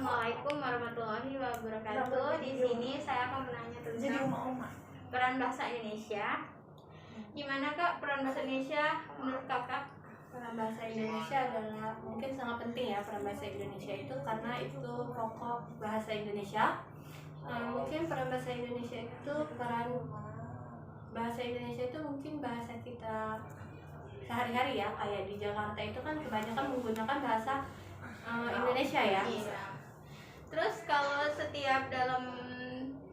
Assalamualaikum warahmatullahi wabarakatuh. Di sini saya akan menanya tentang peran bahasa Indonesia. Gimana Kak peran bahasa Indonesia menurut Kakak? Peran bahasa Indonesia adalah mungkin sangat penting ya, peran bahasa Indonesia itu karena itu pokok bahasa Indonesia. Mungkin peran bahasa Indonesia itu mungkin bahasa kita sehari-hari ya, kayak di Jakarta itu kan kebanyakan menggunakan bahasa Indonesia ya. Iya. Terus kalau setiap dalam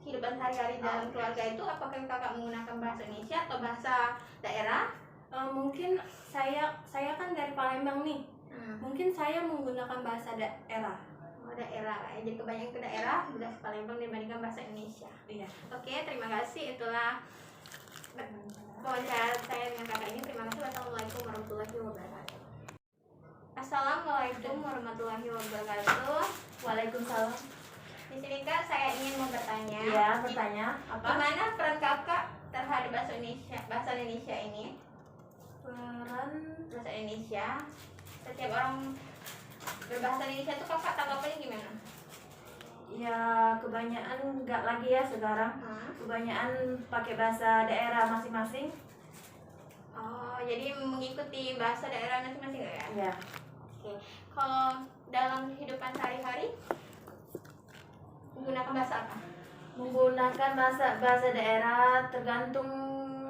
kehidupan sehari-hari dalam keluarga itu apakah Kakak menggunakan bahasa Indonesia atau bahasa daerah? Mungkin saya kan dari Palembang nih. Mungkin saya menggunakan bahasa daerah. Daerah, jadi kebanyakan ke daerah bahasa Palembang dibandingkan bahasa Indonesia. Iya. Oke, terima kasih. Itulah wawancara saya dengan kakak ini. Terima kasih. Wassalamualaikum warahmatullahi wabarakatuh. Assalamualaikum warahmatullahi wabarakatuh. Waalaikumsalam. Di sini Kak, saya ingin mau bertanya. Iya, bertanya apa? Gimana peran Kakak terhadap bahasa Indonesia ini? Peran Bahasa Indonesia. Setiap orang berbahasa Indonesia itu Kakak tanggapannya gimana? ya kebanyakan nggak lagi ya sekarang. Kebanyakan pakai bahasa daerah masing-masing. Oh, jadi mengikuti bahasa daerah masing-masing ya? Iya. Oke. Kalau dalam kehidupan sehari-hari menggunakan bahasa apa? Menggunakan bahasa daerah tergantung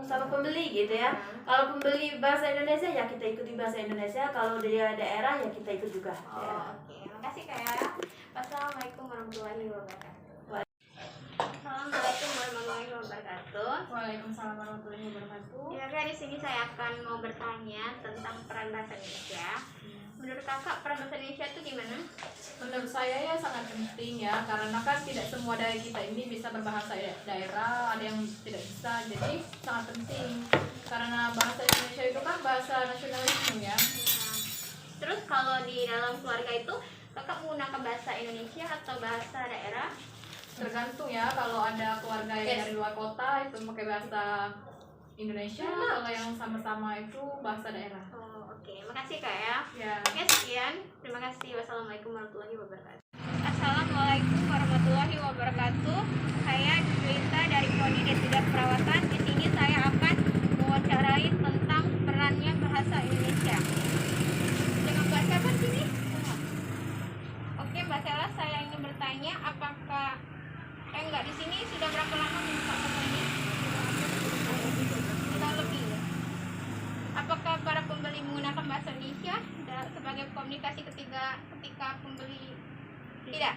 sama pembeli gitu ya. Kalau pembeli bahasa Indonesia ya kita ikuti bahasa Indonesia, kalau dia daerah ya kita ikut juga. Oh, oke. Makasih Kak ya. Wassalamualaikum warahmatullahi wabarakatuh. Assalamualaikum warahmatullahi wabarakatuh. Waalaikumsalam warahmatullahi wabarakatuh. Ya Kak, di sini saya akan mau bertanya tentang peran bahasa Indonesia. Menurut Kakak peran bahasa Indonesia itu gimana? Menurut saya ya sangat penting ya, karena kan tidak semua dari kita ini bisa berbahasa daerah, ada yang tidak bisa, jadi sangat penting karena bahasa Indonesia itu kan bahasa nasionalisme ya. Terus kalau di dalam keluarga itu Kakak menggunakan bahasa Indonesia atau bahasa daerah? Tergantung ya, kalau ada keluarga yang dari luar kota itu pakai bahasa Indonesia, kalau yang sama-sama itu bahasa daerah. Oh, oke. Makasih Kak ya. Ya. Oke, sekian. Terima kasih. Wassalamualaikum warahmatullahi wabarakatuh. Assalamualaikum warahmatullahi wabarakatuh. Saya Juwita dari Prodi D3 Keperawatan. Di sini saya akan mewawancarai tentang perannya bahasa Indonesia. Dengan Mbak siapa di sini? Oke, Mbak Sela, saya ingin bertanya apakah enggak di sini sudah berapa lama buka toko ini? Sudah lebih ya. Apakah para pembeli menggunakan bahasa Indonesia sebagai komunikasi ketika pembeli tidak?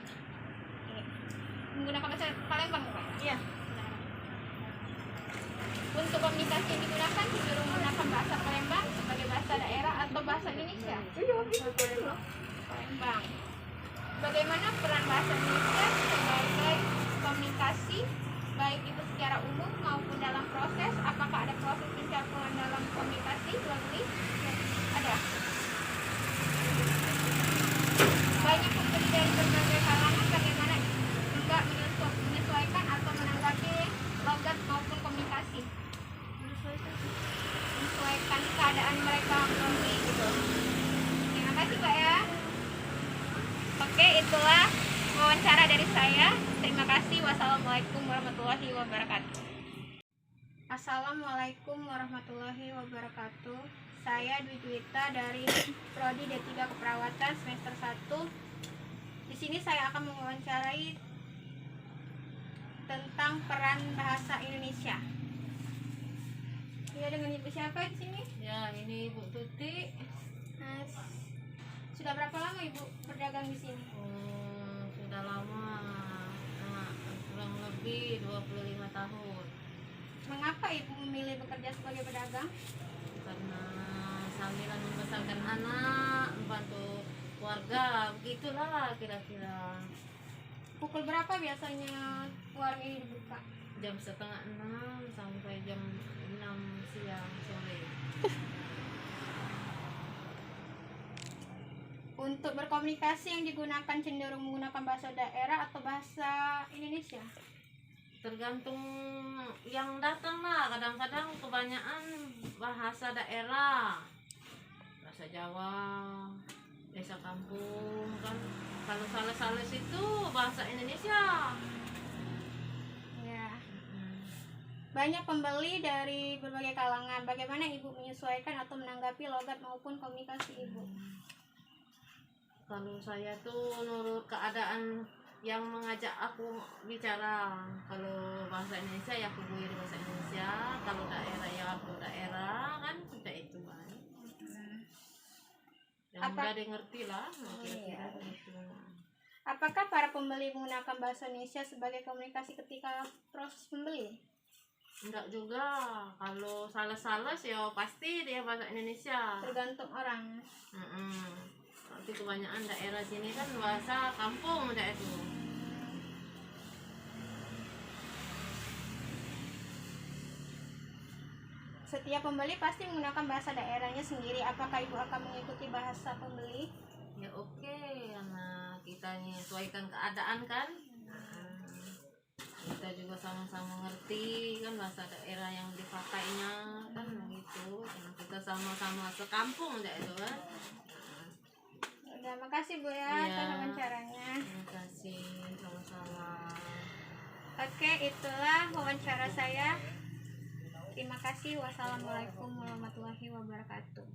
Menggunakan bahasa Palembang Pak? Iya. Untuk komunikasi yang digunakan cenderung menggunakan bahasa Palembang sebagai bahasa daerah atau bahasa Indonesia? Palembang. Bagaimana peran bahasa Indonesia sebagai komunikasi baik itu secara umum maupun dalam proses? Apakah ada proses pencampuran dalam komunikasi jual beli? Ada. Banyak pembeli dari berbagai kalangan, bagaimana juga menyesuaikan atau menanggapi logat maupun komunikasi? Menyesuaikan keadaan mereka membeli gitu. Terima kasih Pak ya. Oke, itulah wawancara dari saya. Terima kasih. Wassalamualaikum warahmatullahi wabarakatuh. Assalamualaikum warahmatullahi wabarakatuh. Saya Dwi Juwita dari Prodi D3 Keperawatan semester 1. Di sini saya akan mewawancarai tentang peran bahasa Indonesia. Ya, dengan Ibu siapa di sini? Ya, ini Ibu Tuti. Sudah berapa lama Ibu berdagang di sini? Sudah lama, kurang lebih 25 tahun. Mengapa Ibu memilih bekerja sebagai pedagang? Karena sambilan membesarkan anak, membantu keluarga, begitulah kira-kira. Pukul berapa biasanya warung ini dibuka? Jam setengah 6 sampai jam 6 siang sore. Untuk berkomunikasi yang digunakan cenderung menggunakan bahasa daerah atau bahasa Indonesia? Tergantung yang datang lah, kadang-kadang kebanyakan bahasa daerah, bahasa Jawa, desa kampung kan. Kalau Sales itu bahasa Indonesia. Ya. Banyak pembeli dari berbagai kalangan. Bagaimana Ibu menyesuaikan atau menanggapi logat maupun komunikasi Ibu? Kalau saya tuh nurut keadaan yang mengajak aku bicara. Kalau bahasa Indonesia ya aku guyur bahasa Indonesia. Kalau daerah ya aku daerah kan sudah itu kan. Yang Apa- udah ngerti lah. Iya. Gitu. Apakah para pembeli menggunakan bahasa Indonesia sebagai komunikasi ketika proses pembeli? Enggak juga. Kalau Sales ya pasti dia bahasa Indonesia. Tergantung orang. Tapi kebanyakan daerah sini kan bahasa kampung udah itu. Setiap pembeli pasti menggunakan bahasa daerahnya sendiri. Apakah Ibu akan mengikuti bahasa pembeli? Ya oke, karena kita menyesuaikan keadaan kan. Kita juga sama-sama ngerti kan bahasa daerah yang dipakainya kan begitu. Karena kita sama-sama sekampung udah itu kan. Udah, makasih Bu ya Iya. atas wawancaranya. Terima kasih sama-sama. Oke, itulah wawancara saya. Terima kasih. Wassalamualaikum warahmatullahi wabarakatuh.